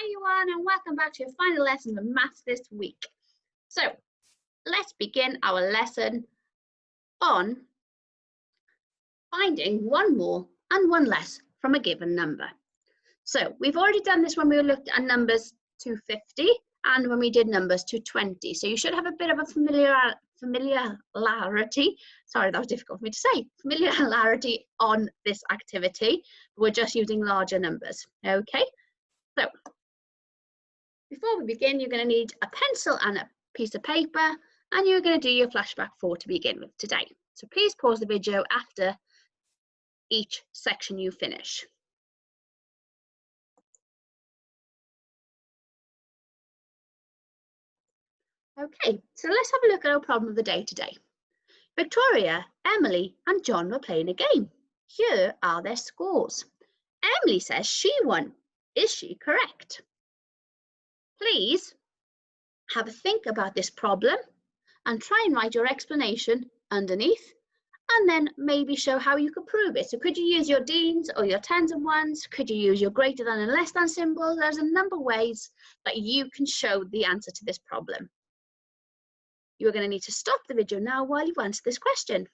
Hi everyone, and welcome back to your final lesson of maths this week. So let's begin our lesson on finding one more and one less from a given number. So we've already done this when we looked at numbers to 50 and when we did numbers to 20. So you should have a bit of a familiarity. Sorry, that was difficult for me to say. Familiarity on this activity. We're just using larger numbers. Okay. So before we begin, you're going to need a pencil and a piece of paper, and you're going to do your flashback 4 to begin with today. So please pause the video after each section you finish. Okay, so let's have a look at our problem of the day today. Victoria, Emily, and John were playing a game. Here are their scores. Emily says she won. Is she correct? Please have a think about this problem and try and write your explanation underneath, and then maybe show how you could prove it. So could you use your deans or your tens and ones? Could you use your greater than and less than symbol? There's a number of ways that you can show the answer to this problem. You are going to need to stop the video now while you answer this question.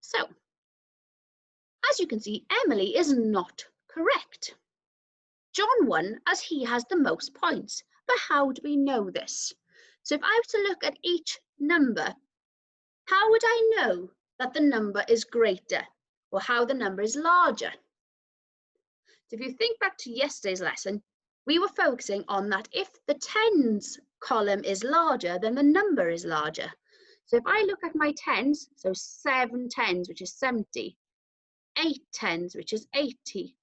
So, as you can see, Emily is not correct. John won as he has the most points, but how do we know this? So if I were to look at each number, how would I know that the number is greater or how the number is larger? So if you think back to yesterday's lesson, we were focusing on that if the tens column is larger, then the number is larger. So if I look at my tens, so 7 tens, which is 70, 8 tens, which is 80,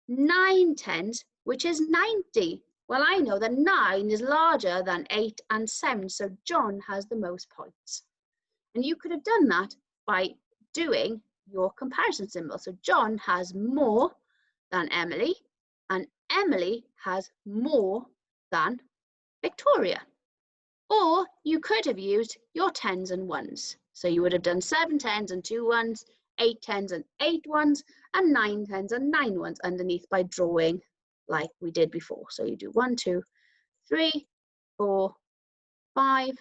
9 tens, which is 90. Well, I know that 9 is larger than 8 and 7, so John has the most points. And you could have done that by doing your comparison symbol. So John has more than Emily, and Emily has more than Victoria. Or you could have used your tens and ones. So you would have done 7 tens and 2 ones, 8 tens and 8 ones, and 9 tens and 9 ones underneath by drawing like we did before. So you do 1, 2, 3, 4, 5,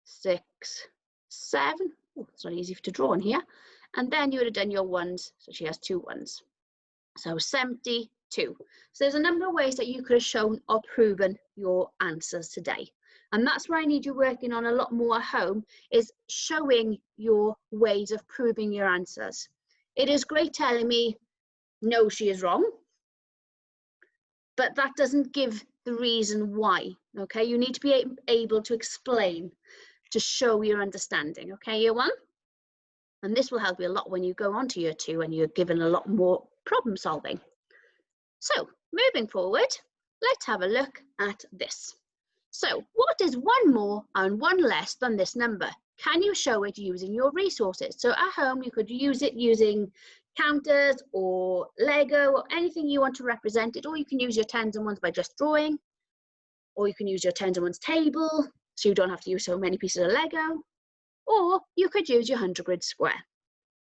6, 7. Oh, it's not easy to draw on here. And then you would have done your ones. So she has 2 ones. So 72. So there's a number of ways that you could have shown or proven your answers today. And that's where I need you working on a lot more at home, is showing your ways of proving your answers. It is great telling me, no, she is wrong, but that doesn't give the reason why, okay? You need to be able to explain, to show your understanding, okay, year one? And this will help you a lot when you go on to year 2 and you're given a lot more problem solving. So, moving forward, let's have a look at this. So, what is one more and one less than this number? Can you show it using your resources? So at home, you could use it using counters or Lego or anything you want to represent it, or you can use your tens and ones by just drawing, or you can use your tens and ones table, so you don't have to use so many pieces of Lego, or you could use your 100 grid square.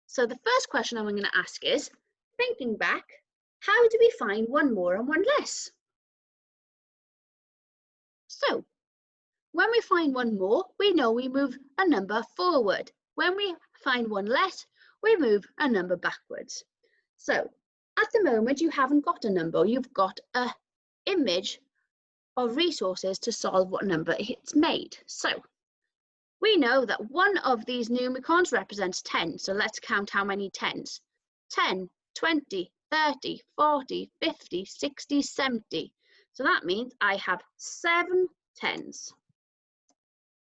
So the first question I'm going to ask is, thinking back, how do we find one more and one less? So, when we find one more, we know we move a number forward. When we find one less, we move a number backwards. So, at the moment, you haven't got a number. You've got an image of resources to solve what number it's made. So, we know that one of these numicons represents 10. So, let's count how many tens. 10, 20, 30, 40, 50, 60, 70. So that means I have 7 tens.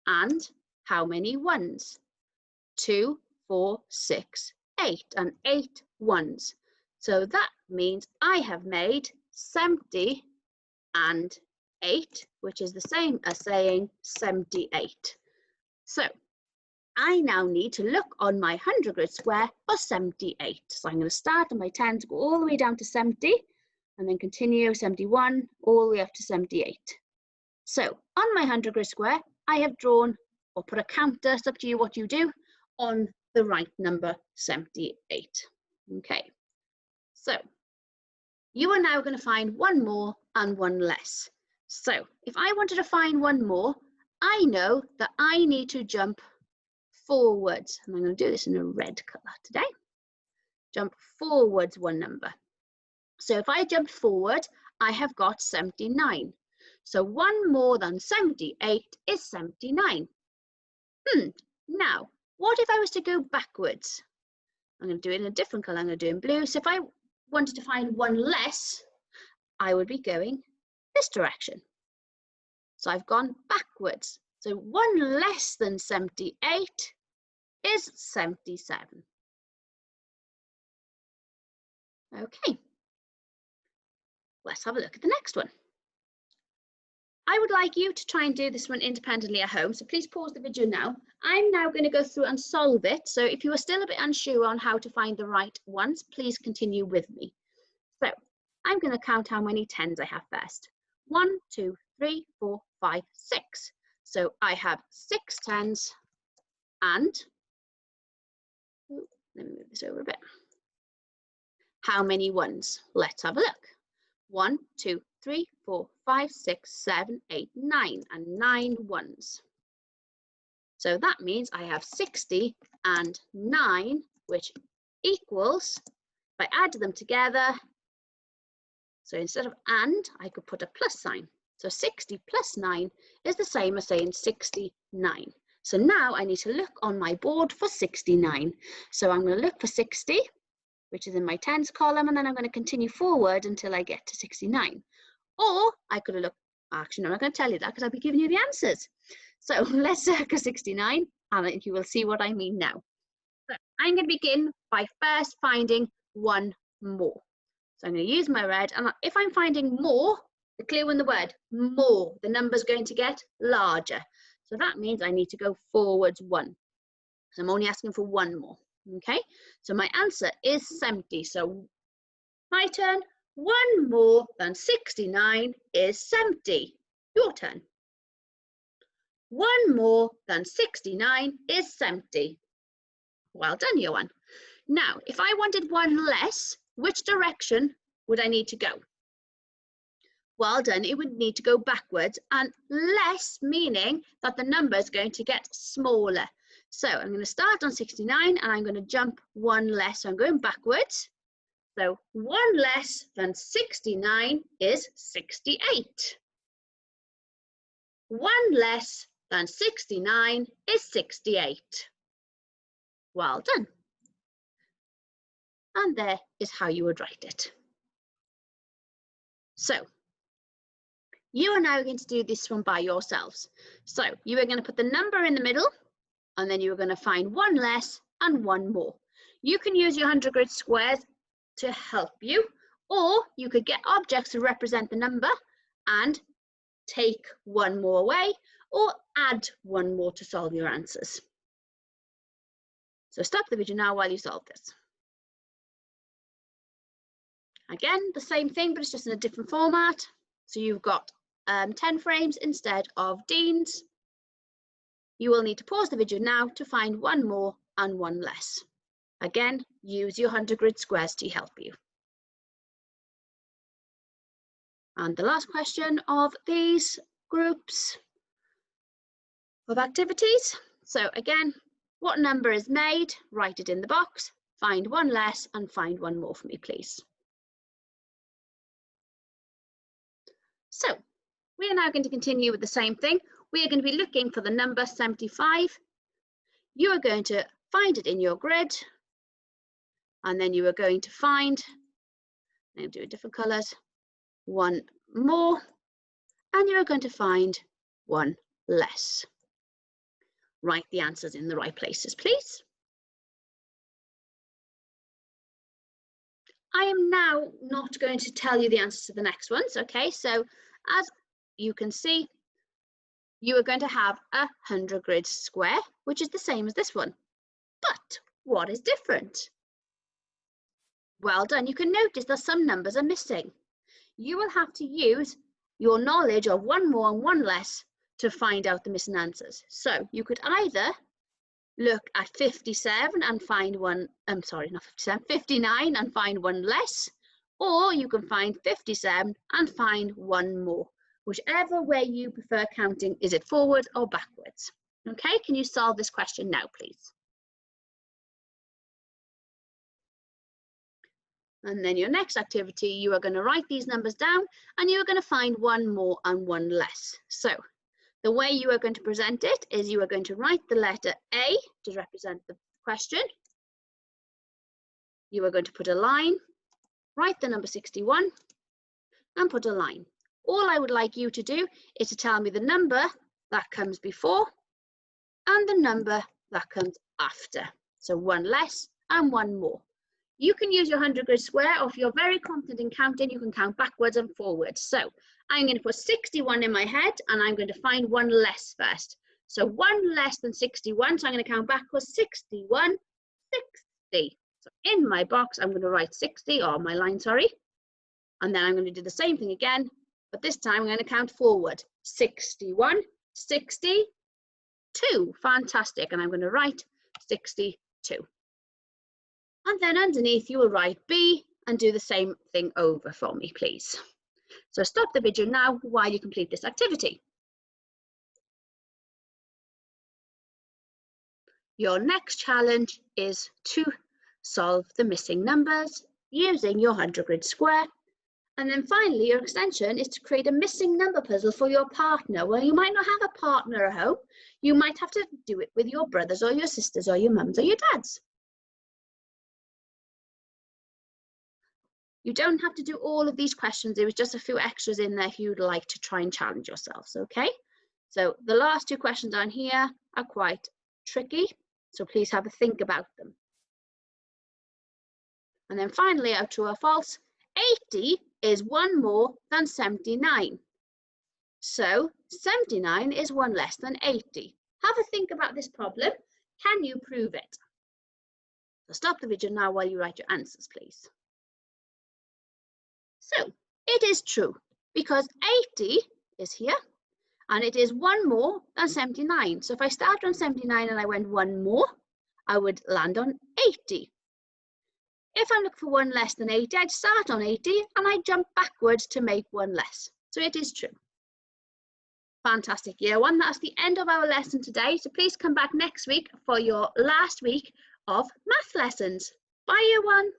And how many ones? 2, 4, 6, 8, and 8 ones. So that means I have made 70 and 8, which is the same as saying 78. So I now need to look on my 100 grid square for 78. So I'm going to start on my 10 to go all the way down to 70, and then continue 71 all the way up to 78. So on my 100 grid square, I have drawn or put a counter, it's up to you what you do, on the right number 78. Okay, So you are now going to find one more and one less. So if I wanted to find one more, I know that I need to jump forwards. And I'm going to do this in a red colour today. Jump forwards one number. So if I jump forward, I have got 79. So one more than 78 is 79. Now, what if I was to go backwards? I'm going to do it in a different colour. I'm going to do it in blue. So if I wanted to find one less, I would be going this direction. So I've gone backwards. So one less than 78 is 77. Okay, let's have a look at the next one. I would like you to try and do this one independently at home, so please pause the video now. I'm now going to go through and solve it, so if you are still a bit unsure on how to find the right ones, please continue with me. So I'm going to count how many 10s I have first. 1, 2, 3, 4, 5, 6. So I have 6 10s and, let me move this over a bit. How many ones? Let's have a look. 1, 2, 3, 4, 5, 6, 7, 8, 9, and 9 ones. So that means I have 60 and 9, which equals, if I add them together, so instead of and, I could put a plus sign. So 60 plus 9 is the same as saying 69. So now I need to look on my board for 69. So I'm going to look for 60, which is in my tens column, and then I'm going to continue forward until I get to 69. Or I could have looked, actually no, I'm not going to tell you that because I'll be giving you the answers. So let's circle 69 and you will see what I mean now. So I'm going to begin by first finding one more. So I'm going to use my red, and if I'm finding more, the clue in the word more, the number's going to get larger. So that means I need to go forwards 1. So I'm only asking for one more. Okay, so my answer is 70. So my turn, one more than 69 is 70. Your turn. One more than 69 is 70. Well done, Johan. Now, if I wanted one less, which direction would I need to go? Well done, it would need to go backwards, and less meaning that the number is going to get smaller. So I'm going to start on 69 and I'm going to jump one less. So I'm going backwards. So one less than 69 is 68. One less than 69 is 68. Well done. And there is how you would write it. So you are now going to do this one by yourselves. So you are going to put the number in the middle, and then you're going to find one less and one more. You can use your 100 grid squares to help you, or you could get objects to represent the number and take one more away, or add one more to solve your answers. So stop the video now while you solve this. Again, the same thing, but it's just in a different format. So you've got 10 frames instead of Dean's. You will need to pause the video now to find one more and one less. Again, use your 100 grid squares to help you. And the last question of these groups of activities. So again, what number is made? Write it in the box. Find one less and find one more for me, please. So we are now going to continue with the same thing. We are going to be looking for the number 75. You are going to find it in your grid, and then you are going to find, I'm doing different colours, one more, and you are going to find one less. Write the answers in the right places, please. I am now not going to tell you the answers to the next ones, okay? So as you can see, you are going to have a 100 grid square, which is the same as this one. But what is different? Well done. You can notice that some numbers are missing. You will have to use your knowledge of one more and one less to find out the missing answers. So you could either look at 57 and find one, sorry, not 57, 59 and find one less, or you can find 57 and find one more. Whichever way you prefer counting, is it forward or backwards? Okay, can you solve this question now, please? And then your next activity, you are going to write these numbers down and you are going to find one more and one less. So the way you are going to present it is you are going to write the letter A to represent the question. You are going to put a line, write the number 61 and put a line. All I would like you to do is to tell me the number that comes before and the number that comes after. So one less and one more. You can use your 100 grid square, or if you're very confident in counting, you can count backwards and forwards. So I'm going to put 61 in my head and I'm going to find one less first. So one less than 61, so I'm going to count backwards, 61, 60. So in my box, I'm going to write 60, or my line, sorry. And then I'm going to do the same thing again, but this time I'm going to count forward, 61, 62. Fantastic. And I'm going to write 62. And then underneath you will write B and do the same thing over for me, please. So stop the video now while you complete this activity. Your next challenge is to solve the missing numbers using your 100 grid square. And then finally, your extension is to create a missing number puzzle for your partner. Well, you might not have a partner at home. You might have to do it with your brothers or your sisters or your mums or your dads. You don't have to do all of these questions. There was just a few extras in there if you'd like to try and challenge yourselves, okay? So the last two questions on here are quite tricky, so please have a think about them. And then finally, our true or false, 80 is one more than 79. So 79 is one less than 80. Have a think about this problem. Can you prove it? So stop the video now while you write your answers, please. So it is true because 80 is here and it is one more than 79. So if I start on 79 and I went one more, I would land on 80. If I'm looking for one less than 80, I'd start on 80 and I'd jump backwards to make one less. So it is true. Fantastic, year one. That's the end of our lesson today. So please come back next week for your last week of math lessons. Bye, year one.